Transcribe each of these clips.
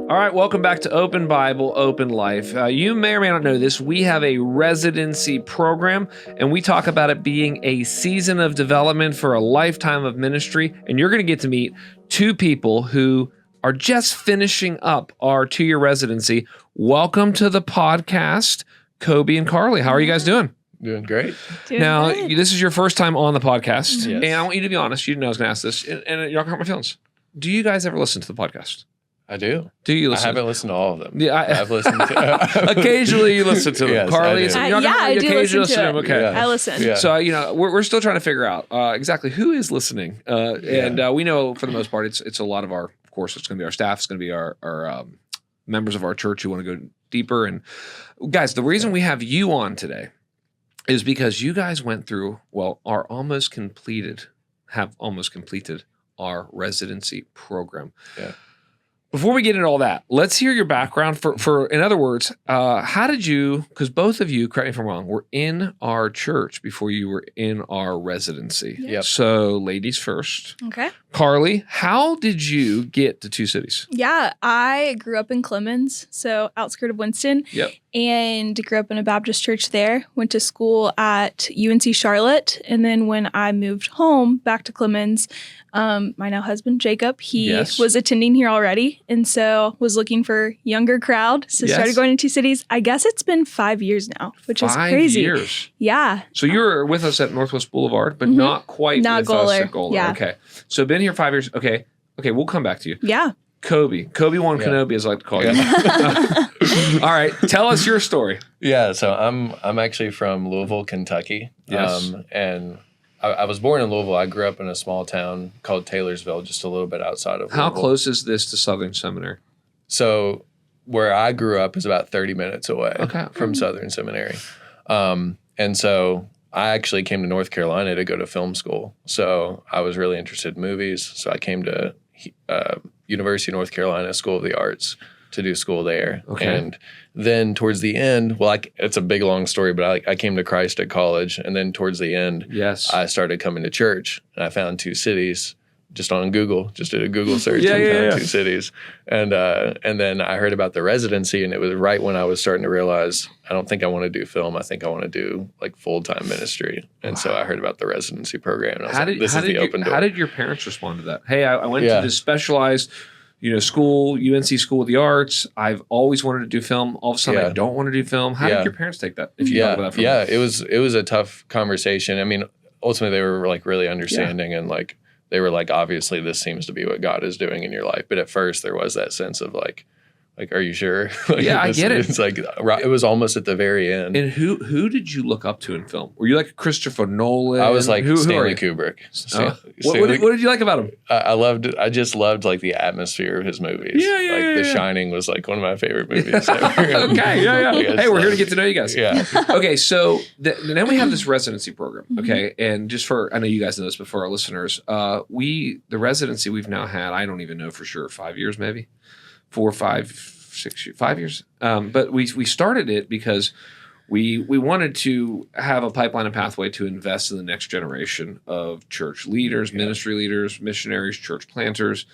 All right, welcome back to Open Bible, Open Life. You may or may not know this. We have a residency program, and we talk about it being a season of development for a lifetime of ministry. And you're going to get to meet two people who are just finishing up our 2-year residency. Welcome to the podcast, Kobe and Carlie. How are you guys doing? Doing great. Now, this is your first time on the podcast, Yes. and I want you to be honest. You didn't know I was going to ask this, and you're not going to hurt my feelings. Do you guys ever listen to the podcast? I do. Do you listen? I haven't listened to all of them. Yeah, I've listened to occasionally you listen to them. Yes, Carlie, I do. so you're not I do occasionally listen to them. it. Okay. Yeah. I listen. Yeah. So, we're still trying to figure out exactly who is listening. And we know for the most part, it's a lot of our, of course, it's going to be our staff. It's going to be our members of our church who want to go deeper. And guys, the reason we have you on today is because you guys went through, have almost completed our residency program. Yeah. Before we get into all that, let's hear your background. For in other words, how did you, because both of you, correct me if I'm wrong, were in our church before you were in our residency. Yep. So ladies first. Okay. Carlie, how did you get to Two Cities? Yeah, I grew up in Clemens, so outskirt of Winston. Yep. And grew up in a Baptist church there. Went to school at UNC Charlotte. And then when I moved home back to Clemens, my now husband, Jacob, he was attending here already. And so was looking for younger crowd. So started going to Two Cities. I guess it's been 5 years now, which is crazy. 5 years. Yeah. So you were with us at Northwest Boulevard, but not quite Not with us at Goler. Goler. Yeah. Okay. So been here 5 years. Okay, we'll come back to you. Yeah. Kobe One Kenobi, as I like to call you. All right, tell us your story. Yeah, so I'm actually from Louisville, Kentucky. Yes. And I was born in Louisville. I grew up in a small town called Taylorsville, just a little bit outside of Louisville. How close is this to Southern Seminary? So where I grew up is about 30 minutes away from Southern Seminary. And so I actually came to North Carolina to go to film school. So I was really interested in movies. So I came to University of North Carolina School of the Arts to do school there. Okay. And then towards the end, it's a big, long story, but I came to Christ at college. And then towards the end, I started coming to church. And I found Two Cities just on Google, just did a Google search and found Two Cities. And then I heard about the residency, and it was right when I was starting to realize, I don't think I want to do film. I think I want to do like full-time ministry. And so I heard about the residency program, and I was this is the open door. How did your parents respond to that? Hey, I went to this specialized school, UNC School of the Arts. I've always wanted to do film. All of a sudden, I don't want to do film. How did your parents take that? If you talk about that for a minute. It was a tough conversation. I mean, ultimately, they were like really understanding and like they were like, obviously, this seems to be what God is doing in your life. But at first, there was that sense of like, are you sure? I get it. It's like it was almost at the very end. And who did you look up to in film? Were you like Christopher Nolan? I was like Stanley Kubrick. What did you like about him? I just loved like the atmosphere of his movies. The Shining was like one of my favorite movies ever. Hey, we're here to get to know you guys. Yeah. Okay, so then we have this residency program. Okay, and just I know you guys know this, but for our listeners, the residency we've now had, I don't even know for sure, 5 years maybe. 4, 5, 6 years, 5 years. But we started it because we wanted to have a pipeline and pathway to invest in the next generation of church leaders, ministry leaders, missionaries, church planters.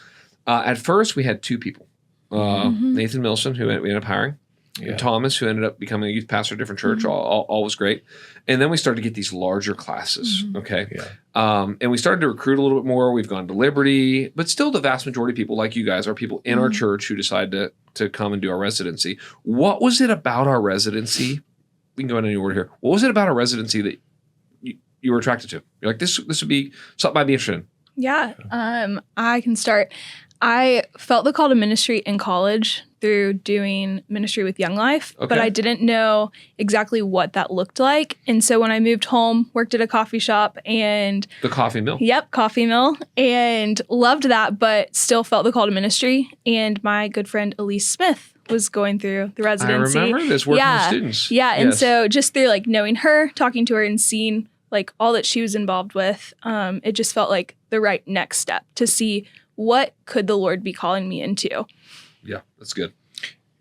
At first, we had 2 people. Nathan Milson, who we ended up hiring, and Thomas, who ended up becoming a youth pastor at a different church. All was great. And then we started to get these larger classes, okay? Yeah. And we started to recruit a little bit more. We've gone to Liberty, but still the vast majority of people like you guys are people in our church who decide to come and do our residency. What was it about our residency? We can go in any order here. What was it about our residency that you were attracted to? You're like, this would be something I'd be interested in. Yeah, I can start. I felt the call to ministry in college through doing ministry with Young Life, but I didn't know exactly what that looked like. And so when I moved home, worked at a coffee shop and... The coffee mill? Yep, coffee mill. And loved that, but still felt the call to ministry. And my good friend Elise Smith was going through the residency. I remember this, working with students. Yeah, and so just through like knowing her, talking to her and seeing like all that she was involved with, it just felt like the right next step to see what could the Lord be calling me into. Yeah, that's good.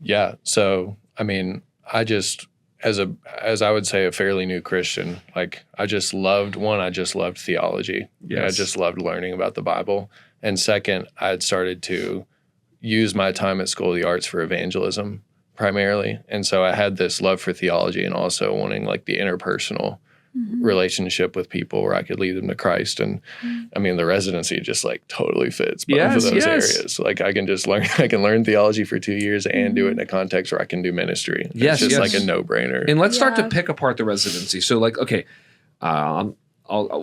Yeah. So, I mean, I just, as I would say, a fairly new Christian, like I just loved theology. Yes. I just loved learning about the Bible. And second, I had started to, use my time at School of the Arts for evangelism primarily. And so I had this love for theology and also wanting like the interpersonal relationship with people where I could lead them to Christ. And I mean, the residency just like totally fits both of those areas. Like I can learn theology for 2 years and do it in a context where I can do ministry. It's just like a no-brainer. And let's start to pick apart the residency. So like, okay,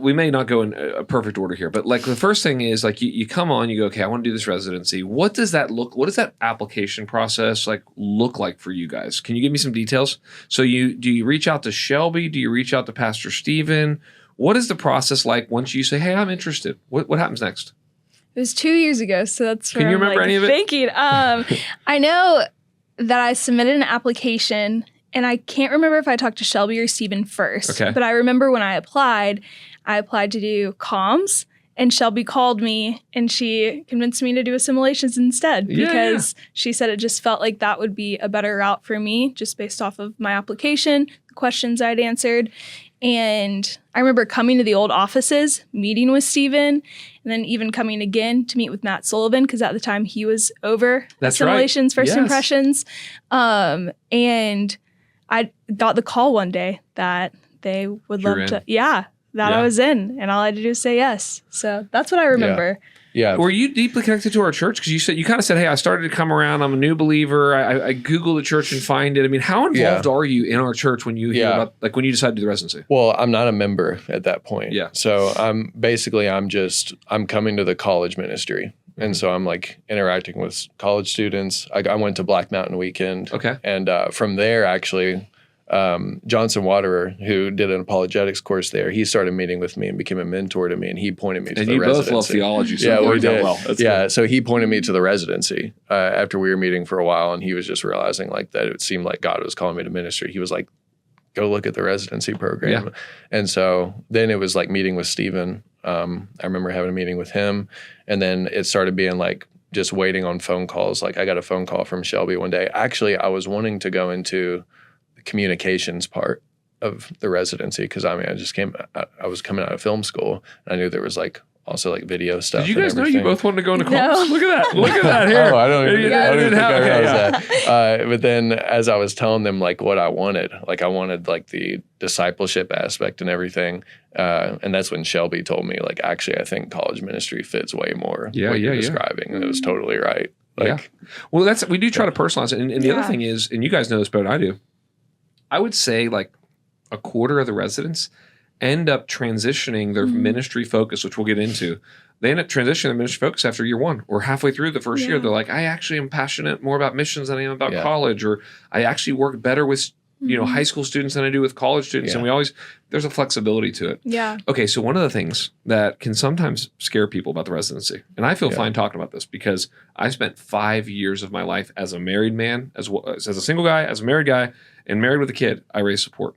we may not go in a perfect order here, but like the first thing is like you come on, you go, okay, I want to do this residency. What does that application process like look like for you guys? Can you give me some details? So do you reach out to Shelby? Do you reach out to Pastor Stephen? What is the process like once you say, hey, I'm interested? What happens next? It was 2 years ago, so that's Can you remember any of it? Thinking. I know that I submitted an application. And I can't remember if I talked to Shelby or Steven first. Okay. But I remember when I applied to do comms, and Shelby called me and she convinced me to do assimilations instead because she said it just felt like that would be a better route for me just based off of my application, the questions I'd answered. And I remember coming to the old offices, meeting with Steven, and then even coming again to meet with Matt Sullivan because at the time he was over assimilations, first impressions. And I got the call one day that they would love to, I was in, and all I had to do was say yes. So that's what I remember. Yeah. Were you deeply connected to our church? Because you kind of said, hey, I started to come around. I'm a new believer. I Googled the church and find it. I mean, how involved are you in our church when you hear about, like when you decided to do the residency? Well, I'm not a member at that point. Yeah. So I'm coming to the college ministry. And so I'm like interacting with college students. I went to Black Mountain Weekend. Okay. And from there, actually, Johnson Waterer, who did an apologetics course there, he started meeting with me and became a mentor to me. And he pointed me to the residency. And you both love theology. So we did. Well. Cool. So he pointed me to the residency after we were meeting for a while. And he was just realizing like that it seemed like God was calling me to ministry. He was like, go look at the residency program. Yeah. And so then it was like meeting with Stephen. I remember having a meeting with him, and then it started being like just waiting on phone calls. Like I got a phone call from Shelby one day. Actually, I was wanting to go into the communications part of the residency because I was coming out of film school, and I knew there was like also like video stuff. Did you guys know you both wanted to go into comms? Look at that here. Oh, I don't even think I realized that. But then as I was telling them like what I wanted like the discipleship aspect and everything. And that's when Shelby told me like, actually, I think college ministry fits way more what you're describing. And it was totally right. Like, well, we do try to personalize it. And the other thing is, and you guys know this better than I do, I would say like a quarter of the residents end up transitioning their ministry focus, which we'll get into. They end up transitioning their ministry focus after year one or halfway through the first year. They're like, I actually am passionate more about missions than I am about college, or I actually work better with high school students than I do with college students. And there's a flexibility to it. Yeah. Okay, so one of the things that can sometimes scare people about the residency, and I feel fine talking about this because I spent 5 years of my life as a married man, as a single guy, as a married guy, and married with a kid. I raised support.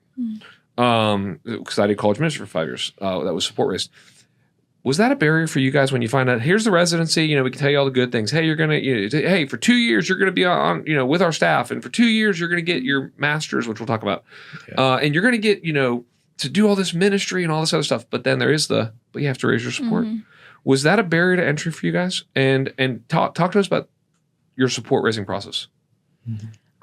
Because I did college ministry for 5 years. That was support raised. Was that a barrier for you guys when you find out, here's the residency, we can tell you all the good things. Hey, you're going to, hey, for 2 years, you're going to be on, with our staff. And for 2 years, you're going to get your master's, which we'll talk about. And you're going to get, to do all this ministry and all this other stuff. But then there is but you have to raise your support. Was that a barrier to entry for you guys? And talk to us about your support raising process.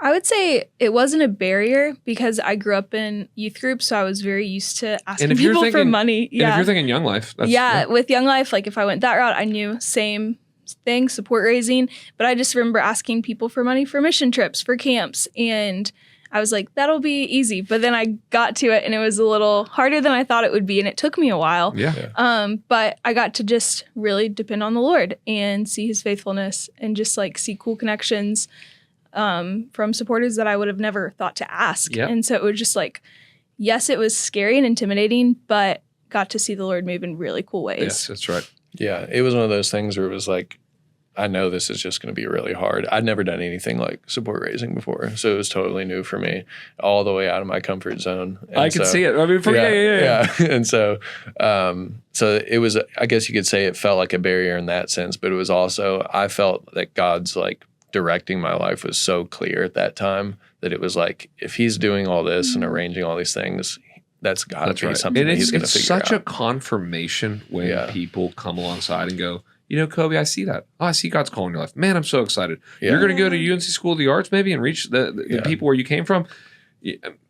I would say it wasn't a barrier because I grew up in youth groups, so I was very used to asking people for money. And if you're thinking Young Life. With Young Life, like if I went that route, I knew same thing, support raising. But I just remember asking people for money for mission trips, for camps. And I was like, that'll be easy. But then I got to it and it was a little harder than I thought it would be. And it took me a while. But I got to just really depend on the Lord and see his faithfulness and just like see cool connections from supporters that I would have never thought to ask. And so it was just like, yes, it was scary and intimidating, but got to see the Lord move in really cool ways. Yes, that's right. Yeah, it was one of those things where it was like, I know this is just going to be really hard. I'd never done anything like support raising before, so it was totally new for me, all the way out of my comfort zone. And I could see it. I mean, And so it was, I guess you could say it felt like a barrier in that sense, but it was also, I felt that God's like directing my life was so clear at that time that it was like, if he's doing all this and arranging all these things, that's got to be something that he's going to figure out. It's such a confirmation when people come alongside and go, Kobe, I see that. Oh, I see God's calling your life. Man, I'm so excited. You're going to go to UNC School of the Arts maybe and reach the people where you came from.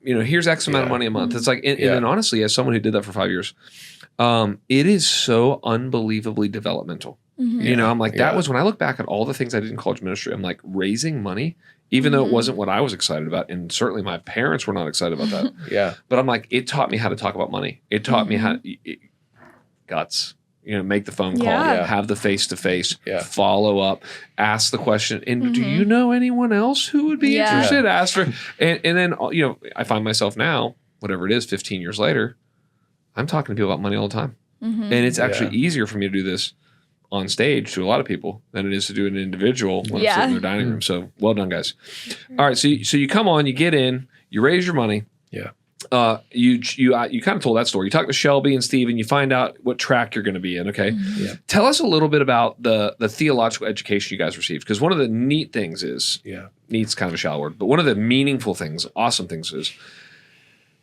Here's X amount of money a month. It's like, and then honestly, as someone who did that for 5 years, it is so unbelievably developmental. I'm like, that was when I look back at all the things I did in college ministry, I'm like, raising money, even though it wasn't what I was excited about. And certainly my parents were not excited about that. But I'm like, it taught me how to talk about money. It taught me how guts, make the phone call, have the face-to-face, follow up, ask the question. And do you know anyone else who would be interested? Ask for, and then, I find myself now, whatever it is, 15 years later, I'm talking to people about money all the time. And it's actually easier for me to do this on stage to a lot of people than it is to do an individual when I'm sitting in their dining room. So well done, guys. All right. So you come on, you get in, you raise your money. You kind of told that story. You talk to Shelby and Steve and you find out what track you're going to be in. Okay. Tell us a little bit about the theological education you guys received. Because one of the neat things is, neat's kind of a shallow word, but one of the meaningful things, awesome things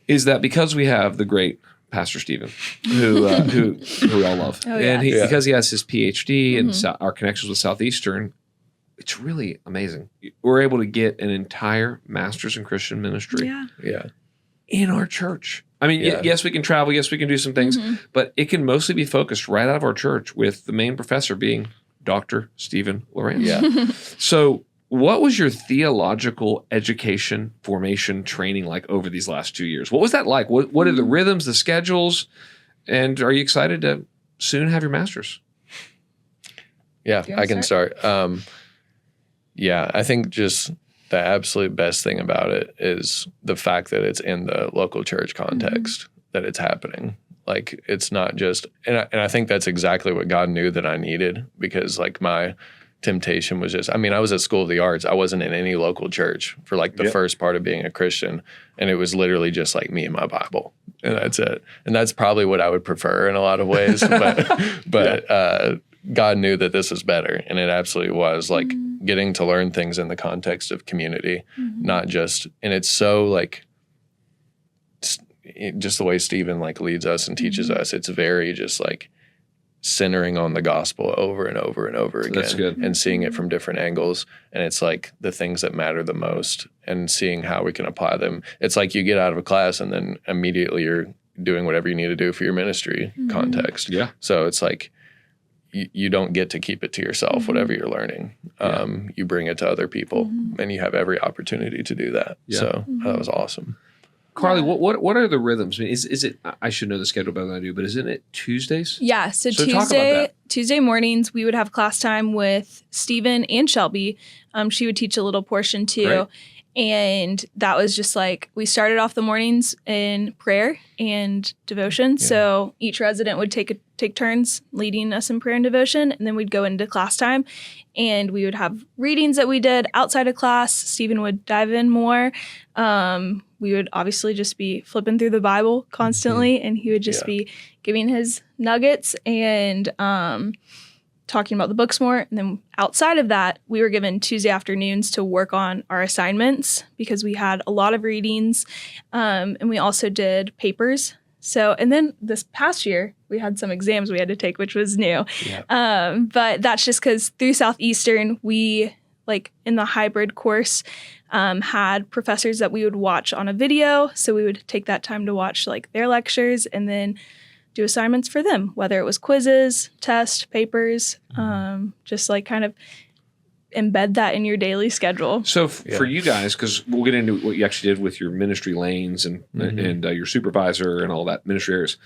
is that because we have the great Pastor Stephen, who we all love, and because he has his PhD and our connections with Southeastern, it's really amazing. We're able to get an entire master's in Christian ministry in our church. I mean, yes, we can travel, yes, we can do some things, but it can mostly be focused right out of our church, with the main professor being Dr. Stephen Lorenz. So what was your theological education, formation, training like over these last 2 years? What was that like? What are the rhythms, the schedules? And are you excited to soon have your master's? Yeah, I can start. I think just the absolute best thing about it is the fact that it's in the local church context, that it's happening. Like, it's not just, and I think that's exactly what God knew that I needed, because like my temptation was just, I was at School of the Arts. I wasn't in any local church for like the first part of being a Christian. And it was literally just like me and my Bible, and that's it. And that's probably what I would prefer in a lot of ways. But God knew that this was better. And it absolutely was, like getting to learn things in the context of community, not just, and it's so like, just the way Stephen like leads us and teaches us, it's very just like centering on the gospel over and over and over again. That's good. And seeing it from different angles. And it's like the things that matter the most and seeing how we can apply them. It's like you get out of a class and then immediately you're doing whatever you need to do for your ministry context. So it's like you don't get to keep it to yourself, whatever you're learning. You bring it to other people and you have every opportunity to do that. So that was awesome. Carlie, what are the rhythms? I mean, is it? I should know the schedule better than I do, but isn't it Tuesdays? Yeah, so Tuesday mornings we would have class time with Stephen and Shelby. She would teach a little portion too. Great. And that was just like, we started off the mornings in prayer and devotion. So each resident would take turns leading us in prayer and devotion. And then we'd go into class time and we would have readings that we did outside of class. Stephen would dive in more. We would obviously just be flipping through the Bible constantly, and he would just be giving his nuggets and talking about the books more. And then outside of that, we were given Tuesday afternoons to work on our assignments because we had a lot of readings, and we also did papers. So, and then this past year, we had some exams we had to take, which was new. But that's just because through Southeastern, we, like in the hybrid course, had professors that we would watch on a video. So we would take that time to watch like their lectures and then do assignments for them, whether it was quizzes, tests, papers, just like kind of embed that in your daily schedule. So for you guys, because we'll get into what you actually did with your ministry lanes and your supervisor and all that ministry areas.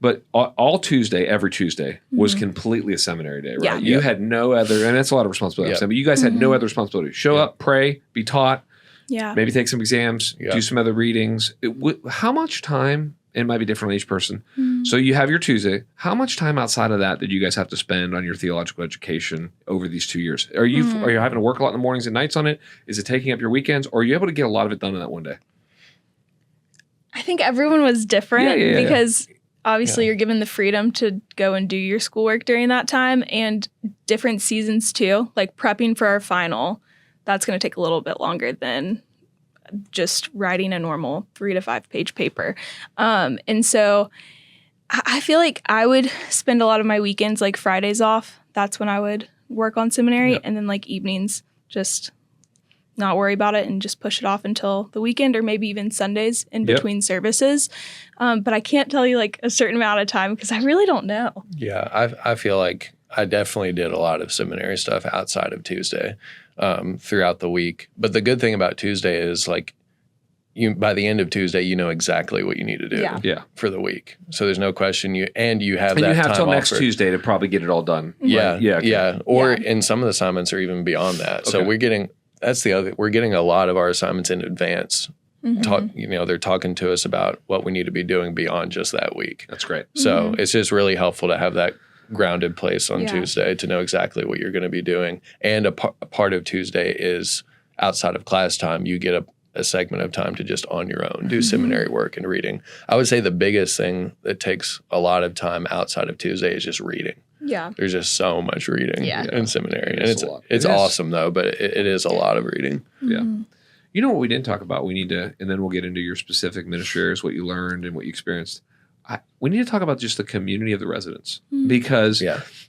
But all Tuesday, every Tuesday was completely a seminary day, right? Yeah. You had no other, and that's a lot of responsibility. But you guys had no other responsibility. Show up, pray, be taught, maybe take some exams, do some other readings. How much time, it might be different on each person. So you have your Tuesday. How much time outside of that did you guys have to spend on your theological education over these 2 years? Are you having to work a lot in the mornings and nights on it? Is it taking up your weekends? Or are you able to get a lot of it done in that one day? I think everyone was different because obviously you're given the freedom to go and do your schoolwork during that time, and different seasons too. Like prepping for our final, that's going to take a little bit longer than just writing a normal 3 to 5 page paper. And so I feel like I would spend a lot of my weekends, like Fridays off. that's when I would work on seminary. Yep. And then like evenings, just not worry about it and just push it off until the weekend or maybe even Sundays in between services. But I can't tell you like a certain amount of time because I really don't know. Yeah, I feel like I definitely did a lot of seminary stuff outside of Tuesday throughout the week. But the good thing about Tuesday is like by the end of Tuesday, you know exactly what you need to do for the week. So there's no question. You have till next Tuesday to probably get it all done. Yeah, right? Okay. yeah. Or in some of the assignments are even beyond that. So we're getting a lot of our assignments in advance. They're talking to us about what we need to be doing beyond just that week. That's great. So it's just really helpful to have that grounded place on Tuesday to know exactly what you're going to be doing. And a part of Tuesday is outside of class time, you get a segment of time to just on your own do seminary work and reading. I would say the biggest thing that takes a lot of time outside of Tuesday is just reading. Yeah. There's just so much reading in seminary. And it's It awesome though, but it is a lot of reading. Yeah. You know what we didn't talk about? We need to, and then we'll get into your specific ministry areas, what you learned and what you experienced. We need to talk about just the community of the residents because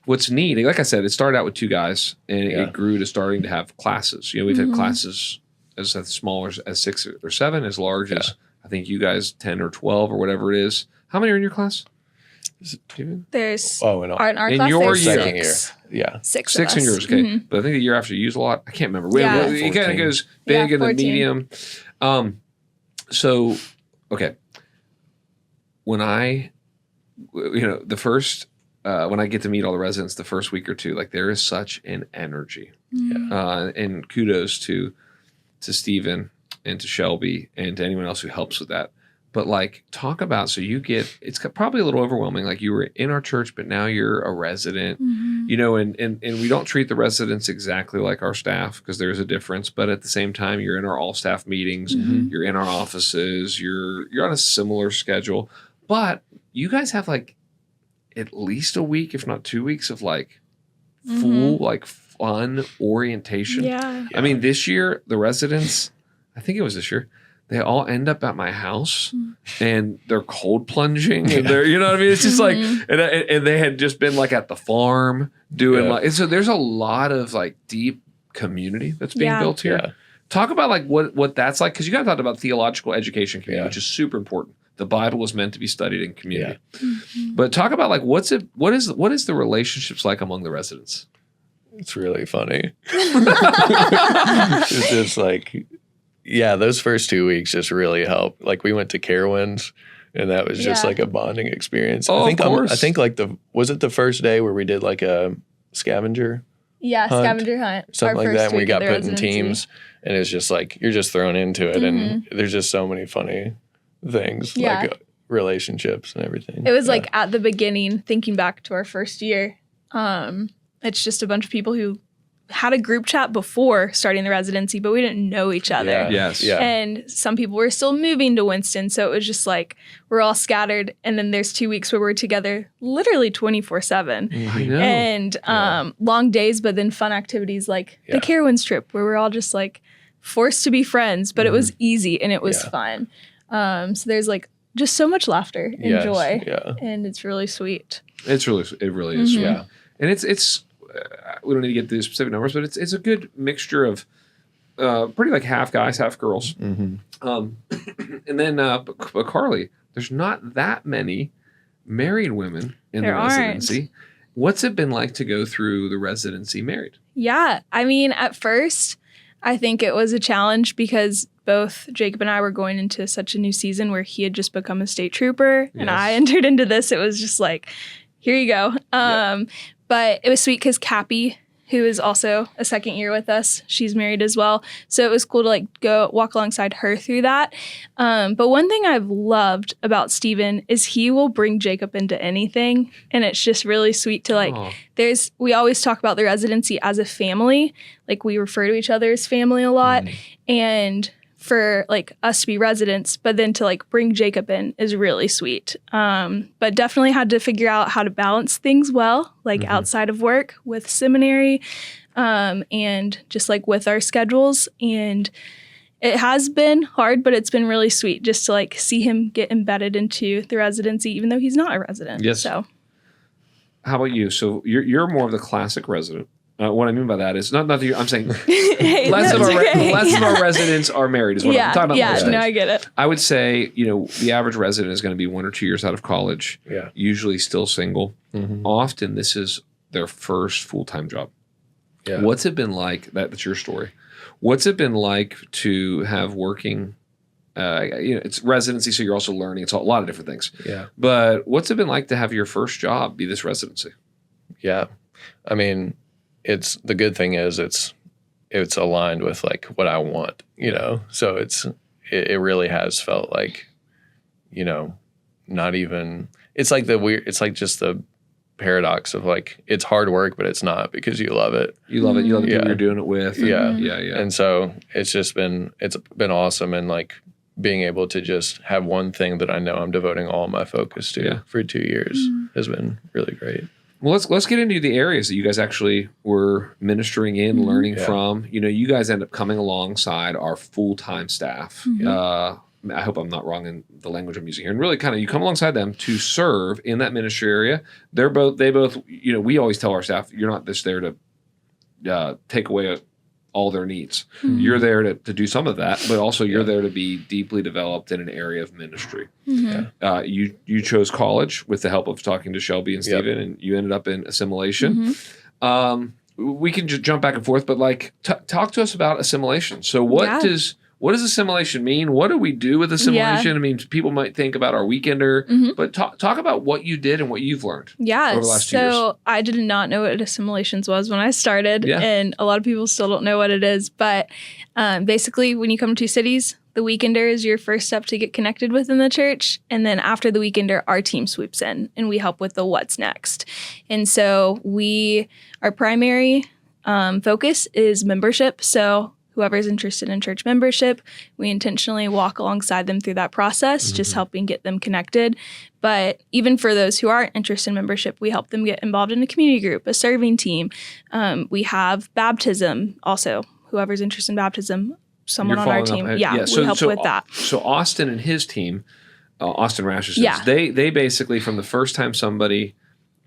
what's neat, like I said, it started out with 2 guys and it grew to starting to have classes. We've had classes as small as 6 or 7, as large as I think you guys 10 or 12 or whatever it is. How many are in your class? There's in our class, in your there's second year. six. Yeah. Six in yours, okay. But I think the year after you use a lot. I can't remember. It kind of goes big and then medium. So, okay. When I get to meet all the residents the first week or two, like there is such an energy. And kudos to Stephen and to Shelby and to anyone else who helps with that. But like talk about, it's probably a little overwhelming. Like you were in our church, but now you're a resident, and we don't treat the residents exactly like our staff because there's a difference. But at the same time, you're in our all staff meetings, you're in our offices, you're on a similar schedule. But you guys have like at least a week, if not 2 weeks of like full, like fun orientation. Yeah. I mean, this year, the residents, I think it was this year, they all end up at my house and they're cold plunging and they're, you know what I mean? It's just like, and they had just been like at the farm doing and so there's a lot of like deep community that's being built here. Yeah. Talk about like what that's like. Cause you guys talked about theological education community, which is super important. The Bible was meant to be studied in community, but talk about like, what is the relationships like among the residents? It's really funny. It's just like, those first 2 weeks just really helped. Like we went to Carowinds and that was just like a bonding experience. Oh, of course. I think like was it the first day where we did like a scavenger? Yeah, scavenger hunt. Something like that. And we got put in teams and it's just like, you're just thrown into it. And there's just so many funny things like relationships and everything. It was like at the beginning, thinking back to our first year, it's just a bunch of people who had a group chat before starting the residency, but we didn't know each other. Yeah. Yes. Yeah. And some people were still moving to Winston. So it was just like, we're all scattered. And then there's 2 weeks where we're together literally 24/7. I know. And long days, but then fun activities like the Carowinds trip where we're all just like forced to be friends, but it was easy and it was fun. So there's like just so much laughter and joy. Yeah. And it's really sweet. It really is sweet. Yeah. And it's we don't need to get to the specific numbers, but it's a good mixture of pretty like half guys, half girls. And then but Carlie, there's not that many married women in the residency. What's it been like to go through the residency married? Yeah. I mean, at first, I think it was a challenge because both Jacob and I were going into such a new season where he had just become a state trooper and I entered into this. It was just like, here you go. But it was sweet because Cappy, who is also a second year with us, she's married as well. So it was cool to like go walk alongside her through that. But one thing I've loved about Steven is he will bring Jacob into anything. And it's just really sweet to like, we always talk about the residency as a family. Like we refer to each other as family a lot. And for like us to be residents, but then to like bring Jacob in is really sweet. But definitely had to figure out how to balance things well, like outside of work with seminary, and just like with our schedules. And it has been hard, but it's been really sweet just to like see him get embedded into the residency, even though he's not a resident. Yes. So how about you? So you're more of the classic resident. What I mean by that is not that I'm saying hey, less of our our residents are married is what I'm talking about. Yeah, no, I get it. I would say, the average resident is going to be 1 or 2 years out of college, usually still single. Mm-hmm. Often this is their first full-time job. Yeah. What's it been like? That's your story. What's it been like to have working, it's residency, so you're also learning. It's a lot of different things. Yeah. But what's it been like to have your first job be this residency? Yeah. I mean, the good thing is it's aligned with like what I want, so it really has felt like, not even, it's like it's like just the paradox of like, it's hard work, but it's not because you love it. You love it. You love the people you're doing it with. Yeah. And so it's been awesome. And like being able to just have one thing that I know I'm devoting all my focus to for 2 years has been really great. Well, let's get into the areas that you guys actually were ministering in, learning from. You guys end up coming alongside our full-time staff. Mm-hmm. I hope I'm not wrong in the language I'm using here. And really kind of you come alongside them to serve in that ministry area. They both, we always tell our staff, you're not just there to take away all their needs. Mm-hmm. You're there to do some of that, but also you're there to be deeply developed in an area of ministry. Mm-hmm. You chose college with the help of talking to Shelby and Stephen, and you ended up in assimilation. Mm-hmm. We can just jump back and forth, but like talk to us about assimilation. So what does assimilation mean? What do we do with assimilation? Yeah. I mean, people might think about our weekender, but talk about what you did and what you've learned over the last 2 years. So I did not know what assimilations was when I started, and a lot of people still don't know what it is. But basically, when you come to Two Cities, the weekender is your first step to get connected within the church. And then after the weekender, our team swoops in, and we help with the what's next. And so our primary focus is membership. So whoever's interested in church membership, we intentionally walk alongside them through that process, just helping get them connected. But even for those who aren't interested in membership, we help them get involved in a community group, a serving team. We have baptism also. Whoever's interested in baptism, someone on our team. We help with that. So Austin and his team, Austin Rashisons, they basically, from the first time somebody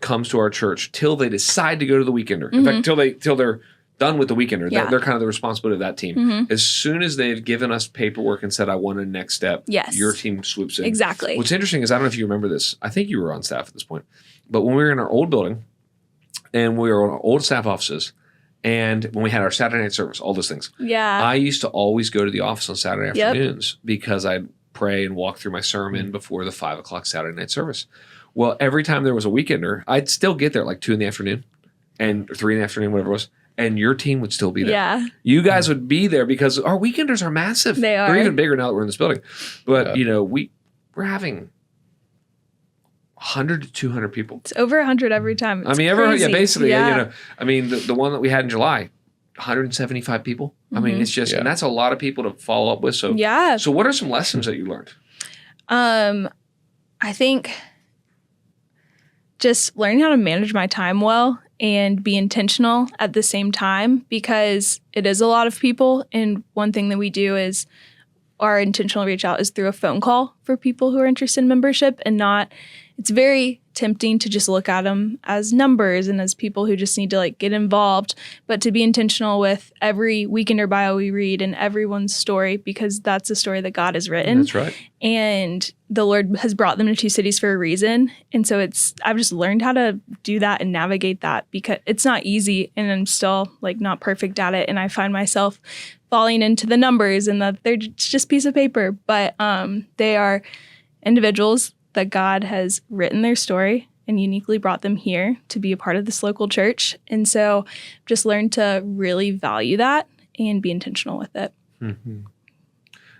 comes to our church till they decide to go to the weekender, in fact, till they're done with the weekender. They're kind of the responsibility of that team. Mm-hmm. As soon as they've given us paperwork and said, I want a next step, your team swoops in. Exactly. What's interesting is, I don't know if you remember this. I think you were on staff at this point. But when we were in our old building and we were in our old staff offices, and when we had our Saturday night service, all those things, I used to always go to the office on Saturday afternoons because I'd pray and walk through my sermon before the 5 o'clock Saturday night service. Well, every time there was a weekender, I'd still get there at like 2 in the afternoon and 3 in the afternoon, whatever it was. And your team would still be there. Yeah. You guys would be there because our weekenders are massive. They are. They're even bigger now that we're in this building. But, we're having 100 to 200 people. It's over 100 every time. It's crazy. Basically. Yeah. The one that we had in July, 175 people. Mm-hmm. I mean, it's just, and that's a lot of people to follow up with. So, So what are some lessons that you learned? I think just learning how to manage my time well and be intentional at the same time, because it is a lot of people. And one thing that we do is our intentional reach out is through a phone call for people who are interested in membership, and it's very tempting to just look at them as numbers and as people who just need to like get involved, but to be intentional with every weekender bio we read and everyone's story, because that's a story that God has written. That's right. And the Lord has brought them to Two Cities for a reason. And so I've just learned how to do that and navigate that, because it's not easy, and I'm still like not perfect at it. And I find myself falling into the numbers and that they're just a piece of paper, but they are individuals that God has written their story and uniquely brought them here to be a part of this local church. And so just learn to really value that and be intentional with it. Mm-hmm.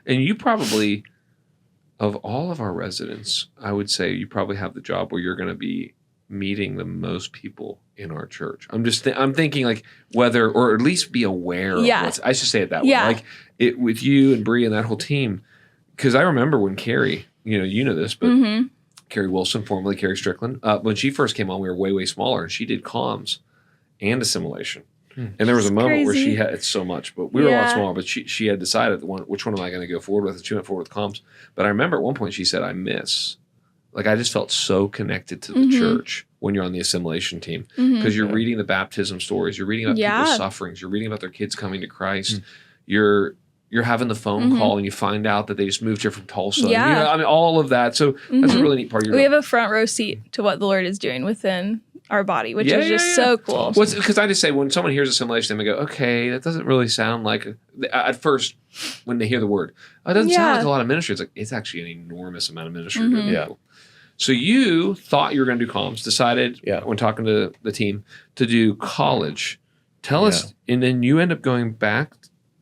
And you probably, of all of our residents, I would say you probably have the job where you're going to be meeting the most people in our church. I'm thinking like whether, or at least be aware of what's, I should say it that way. Like it with you and Bree and that whole team. Because I remember when Carrie, you know this, but Carrie Wilson, formerly Carrie Strickland, when she first came on, we were way, way smaller, and she did comms and assimilation. And there was a moment where she had, it's so much, but we were a lot smaller, but she had decided which one am I going to go forward with, and she went forward with comms. But I remember at one point she said, I miss like I just felt so connected to the church when you're on the assimilation team, because you're reading the baptism stories, you're reading about people's sufferings, you're reading about their kids coming to Christ, you're having the phone call and you find out that they just moved here from Tulsa. Yeah. You know, I mean, all of that. So that's a really neat part of your We have a front row seat to what the Lord is doing within our body, which is just so cool. Because I just say, when someone hears assimilation, they go, okay, that doesn't really sound like, at first, when they hear the word, it doesn't sound like a lot of ministry. It's like, it's actually an enormous amount of ministry to people. So you thought you were going to do comms, decided when talking to the team to do college. Tell us, and then you end up going back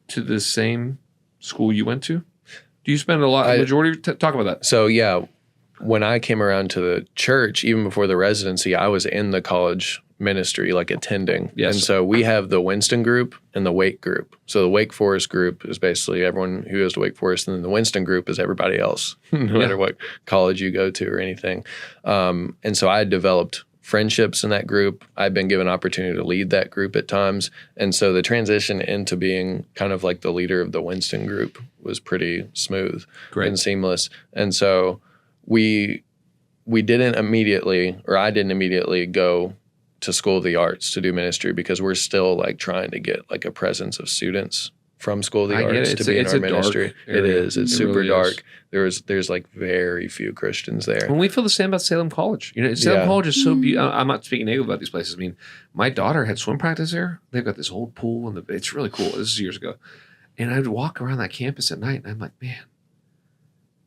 to the same school you went to? Do you spend majority talk about that? So when I came around to the church, even before the residency, I was in the college ministry, like attending. Yes. And so we have the Winston group and the Wake group. So the Wake Forest group is basically everyone who goes to Wake Forest, and then the Winston group is everybody else, no matter what college you go to or anything. And so I had developed friendships in that group. I've been given opportunity to lead that group at times. And so the transition into being kind of like the leader of the Winston group was pretty smooth and seamless. And so we didn't immediately, or I didn't immediately go to School of the Arts to do ministry, because we're still like trying to get like a presence of students from School of the Arts to be in our ministry. It is. It's super really dark. There's like very few Christians there. And we feel the same about Salem College. You know, Salem College is so beautiful. I'm not speaking negative about these places. I mean, my daughter had swim practice there. They've got this old pool, and it's really cool. This is years ago. And I would walk around that campus at night, and I'm like, man,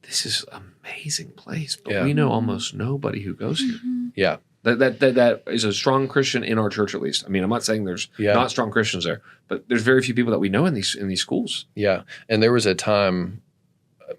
this is an amazing place. But we know almost nobody who goes here. Yeah. That is a strong Christian in our church, at least. I mean, I'm not saying there's not strong Christians there, but there's very few people that we know in these schools. Yeah, and there was a time,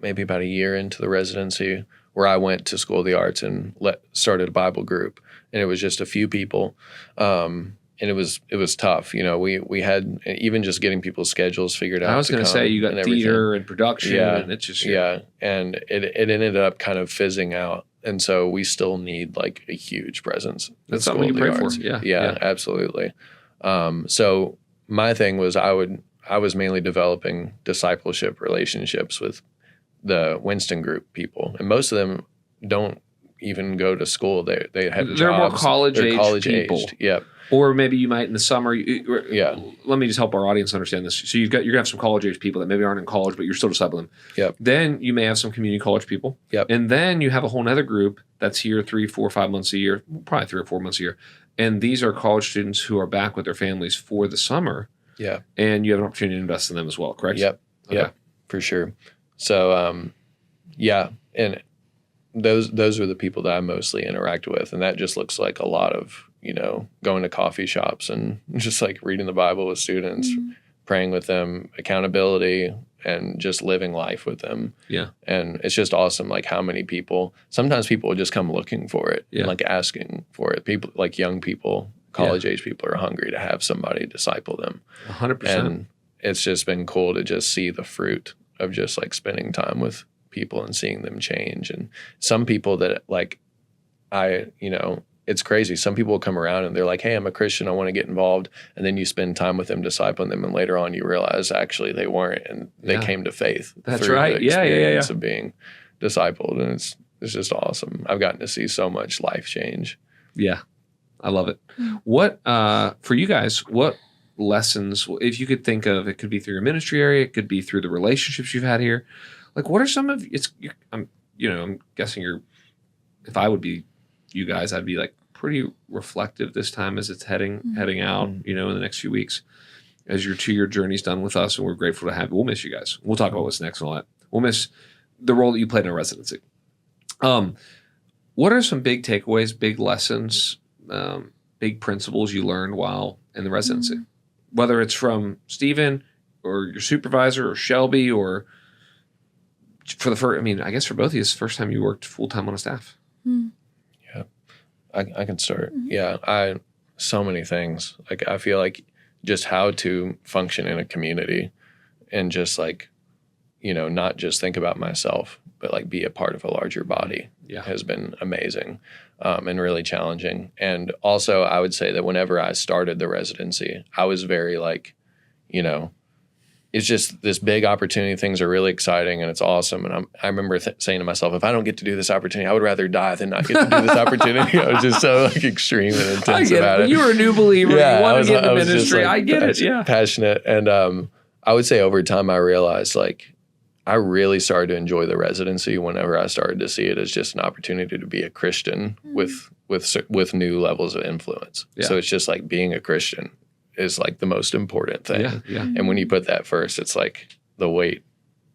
maybe about a year into the residency, where I went to School of the Arts and started a Bible group, and it was just a few people, and it was tough. You know, we had even just getting people's schedules figured out. I was going to say, you got theater and production, and it's just and it ended up kind of fizzing out. And so we still need like a huge presence. That's something you pray for. Yeah, absolutely. So my thing was I was mainly developing discipleship relationships with the Winston group people, and most of them don't even go to school. They have jobs. They're more college people. Yep. Or maybe you might in the summer. Let me just help our audience understand this. So you're going to have some college age people that maybe aren't in college, but you're still discipling them. Yep. Then you may have some community college people. Yep. And then you have a whole other group that's here 3, 4, 5 months a year, probably 3 or 4 months a year. And these are college students who are back with their families for the summer. Yeah. And you have an opportunity to invest in them as well, correct? Yep. Okay. Yep. For sure. So, and those are the people that I mostly interact with. And that just looks like a lot of, going to coffee shops and just like reading the Bible with students, praying with them, accountability, and just living life with them. Yeah. And it's just awesome, like how many people, sometimes people will just come looking for it, and like asking for it. People, like young people, college age people are hungry to have somebody disciple them. 100%. And it's just been cool to just see the fruit of just like spending time with people and seeing them change. And some people that like, it's crazy. Some people will come around and they're like, hey, I'm a Christian, I want to get involved. And then you spend time with them, discipling them, and later on you realize actually they weren't, and they came to faith. That's right. The experience of being discipled. And it's just awesome. I've gotten to see so much life change. Yeah. I love it. What, for you guys, what lessons, if you could think of, it could be through your ministry area, it could be through the relationships you've had here. Like, what are some of, I'm guessing if I would be you guys, I'd be like pretty reflective this time as it's heading out, in the next few weeks, as your 2-year journey's done with us, and we're grateful to have you. We'll miss you guys. We'll talk about what's next and all that. We'll miss the role that you played in our residency. What are some big takeaways, big lessons, big principles you learned while in the residency? Whether it's from Stephen or your supervisor or Shelby, or for the first, I guess for both of you, it's the first time you worked full-time on a staff. I can start. Yeah, so many things. Like, I feel like just how to function in a community and just like, not just think about myself, but like be a part of a larger body has been amazing and really challenging. And also I would say that whenever I started the residency, I was very like, it's just this big opportunity. Things are really exciting and it's awesome. And I remember saying to myself, if I don't get to do this opportunity, I would rather die than not get to do this opportunity. I was just so like extreme and intense about it. You were a new believer. Yeah, you wanted to get in the ministry. Just, like, I get it. Yeah. Passionate. And I would say over time, I realized like I really started to enjoy the residency whenever I started to see it as just an opportunity to be a Christian with new levels of influence. Yeah. So it's just like being a Christian is like the most important thing. Yeah, yeah. And when you put that first, it's like the weight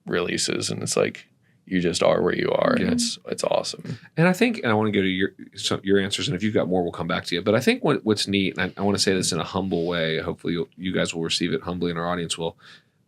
releases and it's like you just are where you are. Yeah. And it's awesome. And I think, and I want to go to your answers, and if you've got more, we'll come back to you. But I think what's neat, and I want to say this in a humble way, hopefully you guys will receive it humbly and our audience will.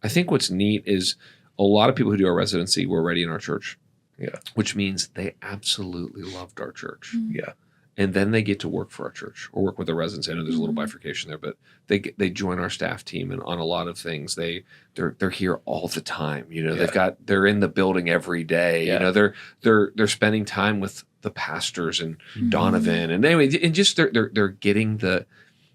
I think what's neat is a lot of people who do our residency were already in our church. Yeah. Which means they absolutely loved our church. Mm-hmm. Yeah. And then they get to work for our church or work with the residents. I know there's a little bifurcation there, but they join our staff team, and on a lot of things they're here all the time. You know, they're in the building every day. Yeah. You know, they're spending time with the pastors and Donovan, and anyway, and just they're getting the,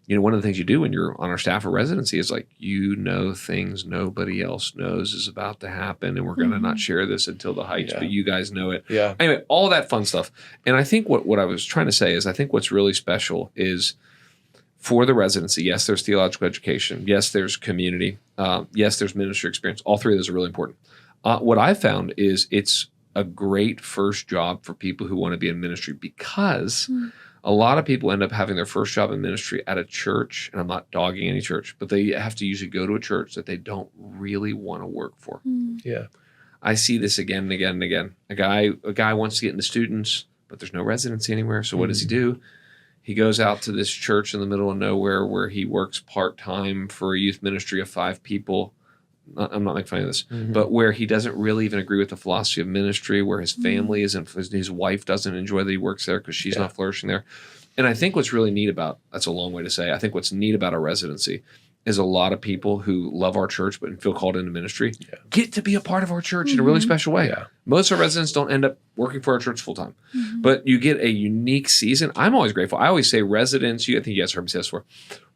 you know, one of the things you do when you're on our staff or residency is like, you know, things nobody else knows is about to happen. And we're going to not share this until the heights, but you guys know it. Yeah. Anyway, all that fun stuff. And I think what I was trying to say is I think what's really special is for the residency, yes, there's theological education. Yes, there's community. Yes, there's ministry experience. All three of those are really important. What I found is it's a great first job for people who want to be in ministry because a lot of people end up having their first job in ministry at a church, and I'm not dogging any church, but they have to usually go to a church that they don't really want to work for. Yeah. I see this again and again and again. A guy wants to get into students, but there's no residency anywhere. So what does he do? He goes out to this church in the middle of nowhere where he works part-time for a youth ministry of 5 people. I'm not making fun of this, but where he doesn't really even agree with the philosophy of ministry, where his family isn't, his wife doesn't enjoy that he works there because she's not flourishing there. And I think what's really neat about, that's a long way to say, I think what's neat about our residency is a lot of people who love our church but feel called into ministry get to be a part of our church in a really special way. Yeah. Most of our residents don't end up working for our church full time, but you get a unique season. I'm always grateful. I always say residents, I think you guys heard me say this before,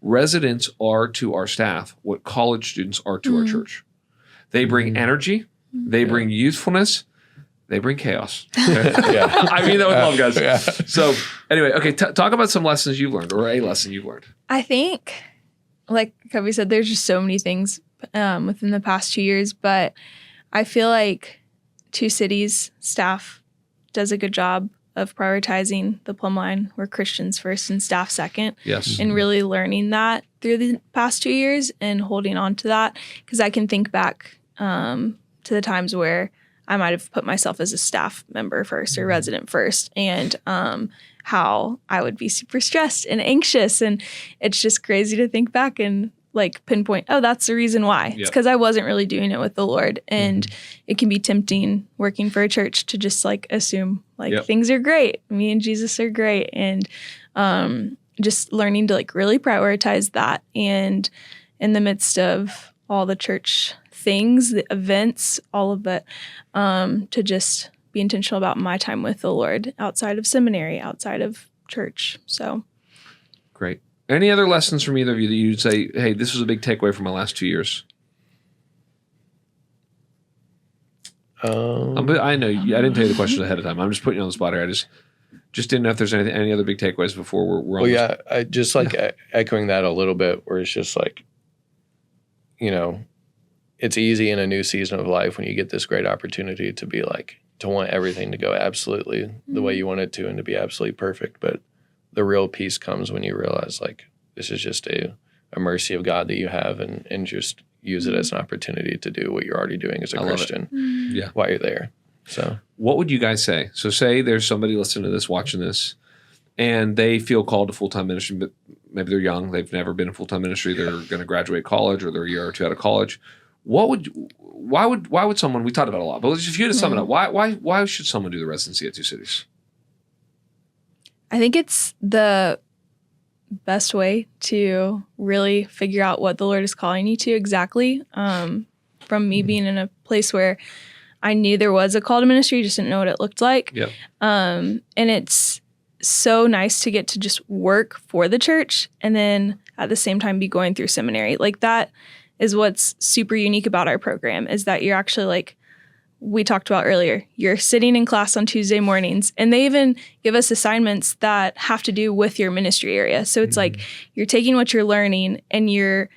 residents are to our staff what college students are to our church. They bring energy, they bring youthfulness, they bring chaos. I mean that with love, guys. Yeah. So anyway, okay, talk about some lessons you've learned, or a lesson you've learned. I think, like Kobe said, there's just so many things within the past 2 years, but I feel like Two Cities staff does a good job of prioritizing the plumb line. We're Christians first and staff second. Yes. And really learning that through the past 2 years and holding on to that. Because I can think back to the times where I might have put myself as a staff member first or resident first, and how I would be super stressed and anxious. And it's just crazy to think back and like pinpoint, oh, that's the reason why. Yep. It's because I wasn't really doing it with the Lord. And it can be tempting working for a church to just like assume like things are great. Me and Jesus are great. And just learning to like really prioritize that. And in the midst of all the church things, the events, all of it, to just be intentional about my time with the Lord outside of seminary, outside of church. So great. Any other lessons from either of you that you'd say, hey, this was a big takeaway from my last 2 years? I know I didn't tell you the question ahead of time. I'm just putting you on the spot here. I just didn't know if there's any other big takeaways before we're on. Well, I just like echoing that a little bit, where it's just like, you know, it's easy in a new season of life when you get this great opportunity to be like, to want everything to go absolutely the way you want it to and to be absolutely perfect. But the real peace comes when you realize like, this is just a mercy of God that you have, and just use it as an opportunity to do what you're already doing as a Christian while you're there. So what would you guys say? So say there's somebody listening to this, watching this, and they feel called to full-time ministry, but maybe they're young, they've never been in full-time ministry, they're going to graduate college, or they're a year or two out of college. Why would someone, we talked about it a lot, but if you had to sum it up, why should someone do the residency at Two Cities? I think it's the best way to really figure out what the Lord is calling you to exactly. From me being in a place where I knew there was a call to ministry, just didn't know what it looked like. Yep. And it's so nice to get to just work for the church and then at the same time be going through seminary. Like that is what's super unique about our program, is that you're actually like we talked about earlier, you're sitting in class on Tuesday mornings, and they even give us assignments that have to do with your ministry area. So it's like you're taking what you're learning and you're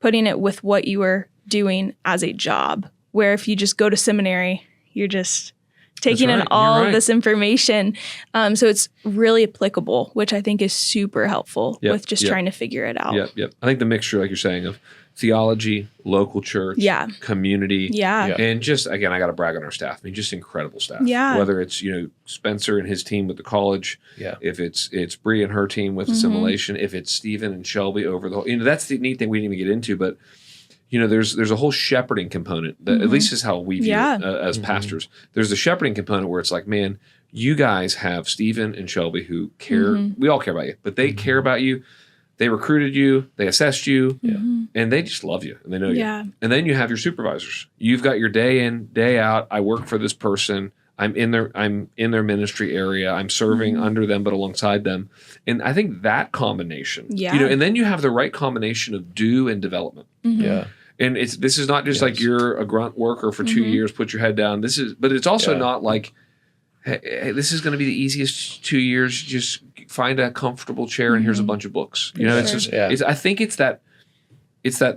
putting it with what you are doing as a job, where if you just go to seminary, you're just taking in all of this information. So it's really applicable, which I think is super helpful with just trying to figure it out. Yep. I think the mixture, like you're saying, of theology, local church, community, and just, again, I got to brag on our staff. I mean, just incredible staff. Yeah. Whether it's, Spencer and his team with the college, if it's Bree and her team with assimilation, if it's Stephen and Shelby over the whole, that's the neat thing we didn't even get into, but there's a whole shepherding component that at least is how we view it as pastors. There's a shepherding component where it's like, man, you guys have Stephen and Shelby who care. We all care about you, but they care about you. They recruited you, they assessed you, and they just love you and they know you. And then you have your supervisors. You've got your day in, day out. I work for this person. I'm in their ministry area. I'm serving under them, but alongside them. And I think that combination, and then you have the right combination of do and development. And this is not just like you're a grunt worker for 2 years, put your head down. But it's also not like, hey, this is going to be the easiest 2 years. Just find a comfortable chair and here's a bunch of books. It's just, I think it's that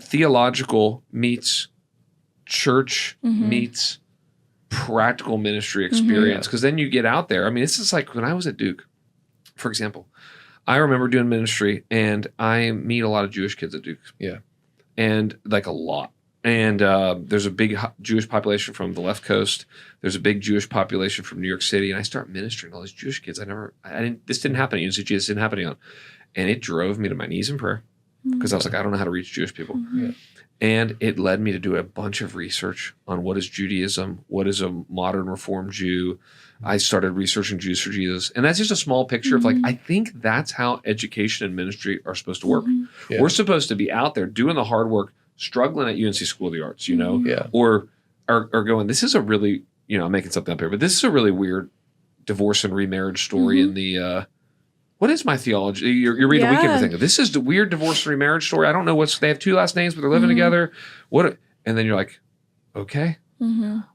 theological meets church meets practical ministry experience. Because then you get out there. I mean, this is like when I was at Duke, for example. I remember doing ministry, and I meet a lot of Jewish kids at Duke. And like a lot. And there's a big Jewish population from the left coast. There's a big Jewish population from New York City. And I start ministering to all these Jewish kids. This didn't happen at UNCG. This didn't happen on. And it drove me to my knees in prayer because I was like, I don't know how to reach Jewish people. And it led me to do a bunch of research on what is Judaism, what is a modern Reformed Jew. I started researching Jews for Jesus. And that's just a small picture of like, I think that's how education and ministry are supposed to work. We're supposed to be out there doing the hard work, struggling at UNC School of the Arts, or are going, this is a really, I'm making something up here, but this is a really weird divorce and remarriage story in the, what is my theology? You're reading a weekend and thinking, this is the weird divorce and remarriage story. I don't know they have 2 last names, but they're living together. And then you're like, okay,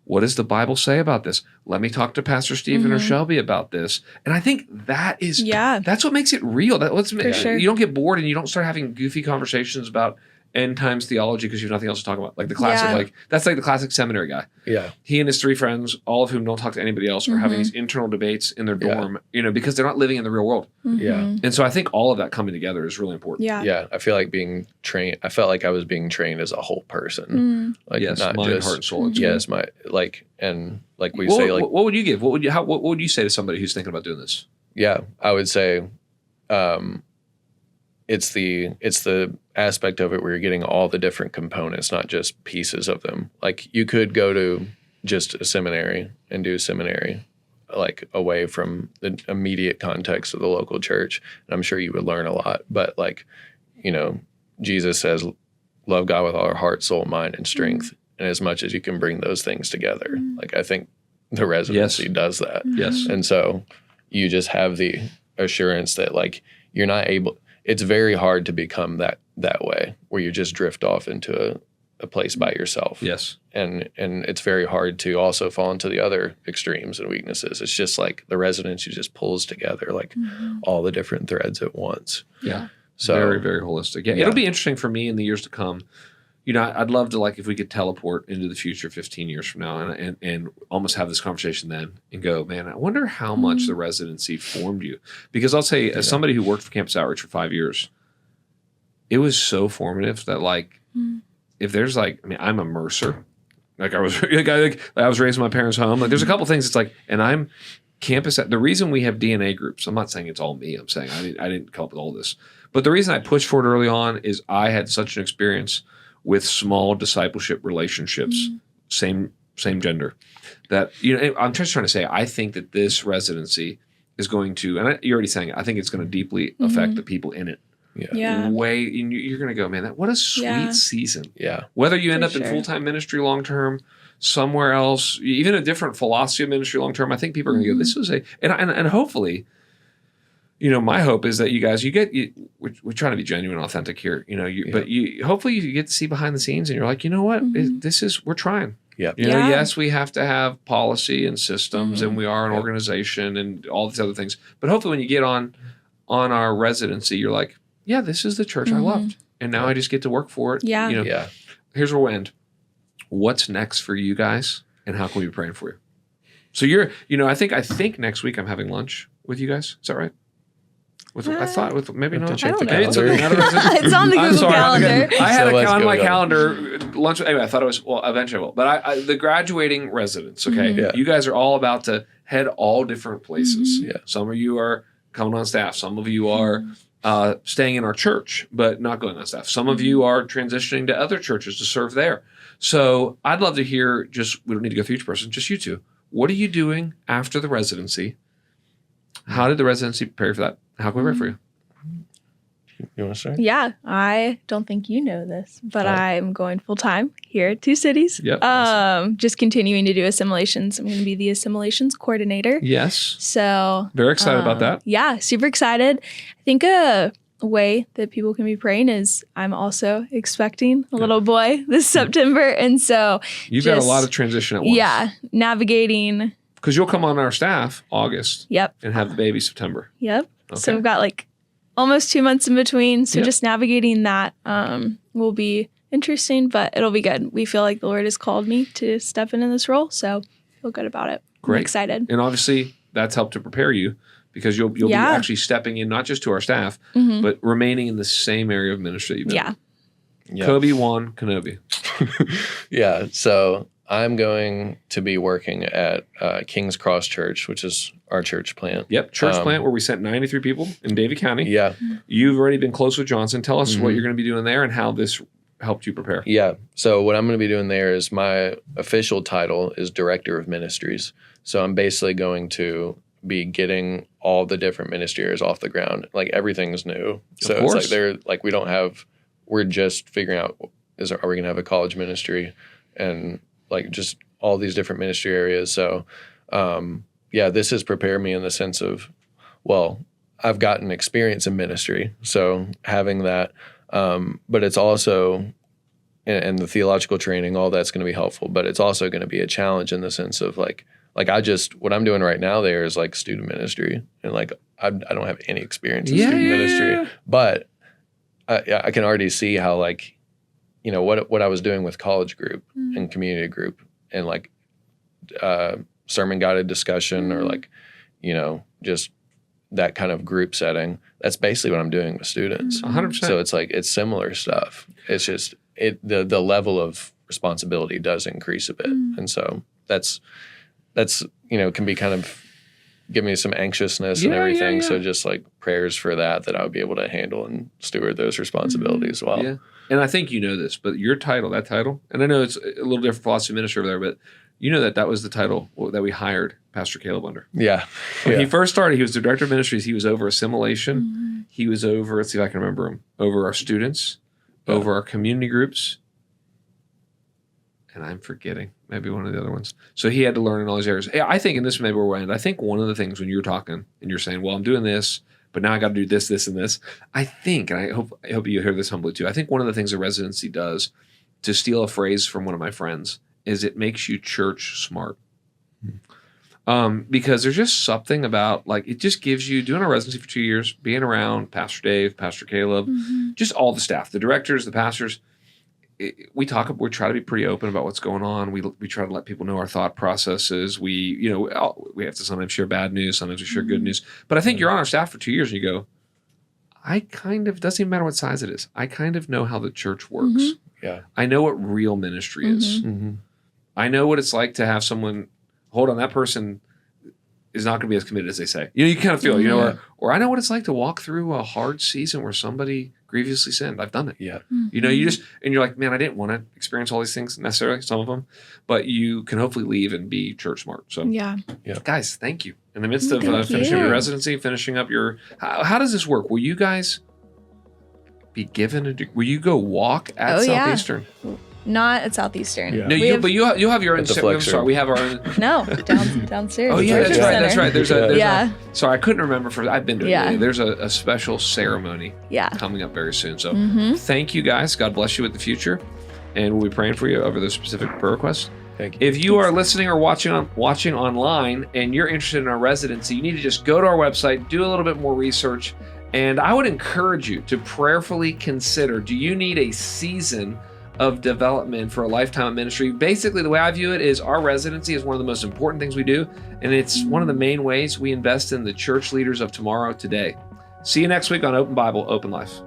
what does the Bible say about this? Let me talk to Pastor Stephen or Shelby about this. And I think that is, that's what makes it real. You don't get bored and you don't start having goofy conversations about end times theology because you have nothing else to talk about. Like the classic, that's like the classic seminary guy. He and his 3 friends, all of whom don't talk to anybody else, are having these internal debates in their dorm, because they're not living in the real world. And so I think all of that coming together is really important. I feel like being trained, I felt like I was being trained as a whole person. Like not mind, just, heart, and soul. Yes, and like we say, like, what would you give? What would you say to somebody who's thinking about doing this? I would say, it's the aspect of it where you're getting all the different components, not just pieces of them. Like you could go to just a seminary and do seminary, like away from the immediate context of the local church. And I'm sure you would learn a lot, but like, Jesus says, love God with all our heart, soul, mind, and strength. And as much as you can bring those things together, like I think the residency does that. And so you just have the assurance that like, you're not able, it's very hard to become that way where you just drift off into a place by yourself. And it's very hard to also fall into the other extremes and weaknesses. It's just like the residency just pulls together like all the different threads at once. So very, very holistic. It'll be interesting for me in the years to come. I'd love to, like, if we could teleport into the future 15 years from now and almost have this conversation then and go, man, I wonder how much the residency formed you. Because I'll say, as somebody who worked for Campus Outreach for 5 years, it was so formative that, like, if there's like, I mean, I'm a Mercer. Like I was raised in my parents' home. Like there's a couple things. It's like, and I'm campus. The reason we have DNA groups, I'm not saying it's all me. I'm saying I didn't come up with all this. But the reason I pushed for it early on is I had such an experience with small discipleship relationships, same gender, that, I'm just trying to say, I think that this residency is going to, and you're already saying it, I think it's going to deeply affect the people in it. You're going to go, man, what a sweet season. Whether you end up in full-time ministry long-term, somewhere else, even a different philosophy of ministry long-term, I think people are going to go, this was and hopefully, my hope is that you guys, we're trying to be genuine, authentic here, but hopefully you get to see behind the scenes and you're like, you know what, we're trying. Yep. Yes, we have to have policy and systems and we are an organization and all these other things. But hopefully when you get on our residency, you're like, yeah, this is the church I loved. And now I just get to work for it. Yeah. Here's where we'll end. What's next for you guys and how can we be praying for you? So you're, I think next week I'm having lunch with you guys. Is that right? I thought with maybe not. I don't know. Maybe it's It's on the Google calendar. I had on my calendar lunch. Anyway, I thought it was, eventually I will. But the graduating residents, okay? You guys are all about to head all different places. Some of you are coming on staff. Some of you are staying in our church, but not going on staff. Some of you are transitioning to other churches to serve there. So I'd love to hear we don't need to go through each person, just you two. What are you doing after the residency? How did the residency prepare for that? How can we pray for you? You want to start? Yeah, I don't think you know this, but I'm going full time here at Two Cities. Yep. Just continuing to do assimilations. I'm going to be the assimilations coordinator. Yes. So very excited about that. Yeah, super excited. I think a way that people can be praying is I'm also expecting a little boy this September, and so you've got a lot of transition at once. Yeah, navigating. Because you'll come on our staff August. Yep. And have the baby September. Yep. Okay. So we've got almost 2 months in between. So just navigating that will be interesting, but it'll be good. We feel like the Lord has called me to step into this role. So feel good about it. Great. I'm excited. And obviously that's helped to prepare you because you'll be actually stepping in not just to our staff, but remaining in the same area of ministry that you've been in. Yeah. Kobe won Kenobi. Yeah. So I'm going to be working at King's Cross Church, which is our church plant. Yep, church plant where we sent 93 people in Davie County. Yeah. You've already been close with Johnson. Tell us what you're going to be doing there and how this helped you prepare. Yeah. So what I'm going to be doing there is my official title is Director of Ministries. So I'm basically going to be getting all the different ministry areas off the ground. Everything's new. So it's we're just figuring out, are we going to have a college ministry and just all these different ministry areas. So, this has prepared me in the sense of, I've gotten experience in ministry. So having that, but it's also, and the theological training, all that's going to be helpful, but it's also going to be a challenge in the sense of what I'm doing right now there is student ministry. And I don't have any experience in student ministry, but I can already see how what I was doing with college group and community group and sermon guided discussion or just that kind of group setting. That's basically what I'm doing with students. 100%. So it's similar stuff. It's just the level of responsibility does increase a bit, and so that's can be kind of give me some anxiousness and everything. Yeah. So just prayers for that I would be able to handle and steward those responsibilities well. Yeah. And I think you know this, but your title, that title, and I know it's a little different philosophy ministry over there, but you know that was the title that we hired Pastor Caleb under. Yeah. When he first started, he was the director of ministries. He was over assimilation. He was over, let's see if I can remember him, over our students, over our community groups. And I'm forgetting maybe one of the other ones. So he had to learn in all these areas. I think, and this may be where we'll end, I think one of the things when you're talking and you're saying, well, I'm doing this, but now I got to do this, this, and this. I think, and I hope you hear this humbly too, I think one of the things a residency does, to steal a phrase from one of my friends, is it makes you church smart. Because there's just something about, it just gives you, doing a residency for 2 years, being around Pastor Dave, Pastor Caleb, just all the staff, the directors, the pastors, we try to be pretty open about what's going on. We try to let people know our thought processes. We have to sometimes share bad news. Sometimes we share good news. But I think you're on our staff for 2 years and you go, doesn't even matter what size it is. I kind of know how the church works. Yeah. I know what real ministry is. I know what it's like to have someone, hold on, that person is not going to be as committed as they say. You kind of feel, or I know what it's like to walk through a hard season where somebody grievously sinned. I've done it. Yeah. And you're like, man, I didn't want to experience all these things necessarily, some of them, but you can hopefully leave and be church smart. So guys, thank you. In the midst of finishing your residency, finishing up how does this work? Will you guys be given will you go walk at Southeastern? Not at Southeastern. Yeah. No, you'll have your own. Sorry, we have our own. No, downstairs. Oh yeah, that's right. There's yeah. Sorry, I couldn't remember. I've been doing Yeah. it. There's a special ceremony coming up very soon. So thank you guys. God bless you with the future, and we'll be praying for you over those specific prayer requests. Thank you. If you are listening or watching online and you're interested in our residency, you need to just go to our website, do a little bit more research, and I would encourage you to prayerfully consider: do you need a season of development for a lifetime of ministry? Basically, the way I view it is our residency is one of the most important things we do, and it's one of the main ways we invest in the church leaders of tomorrow today. See you next week on Open Bible, Open Life.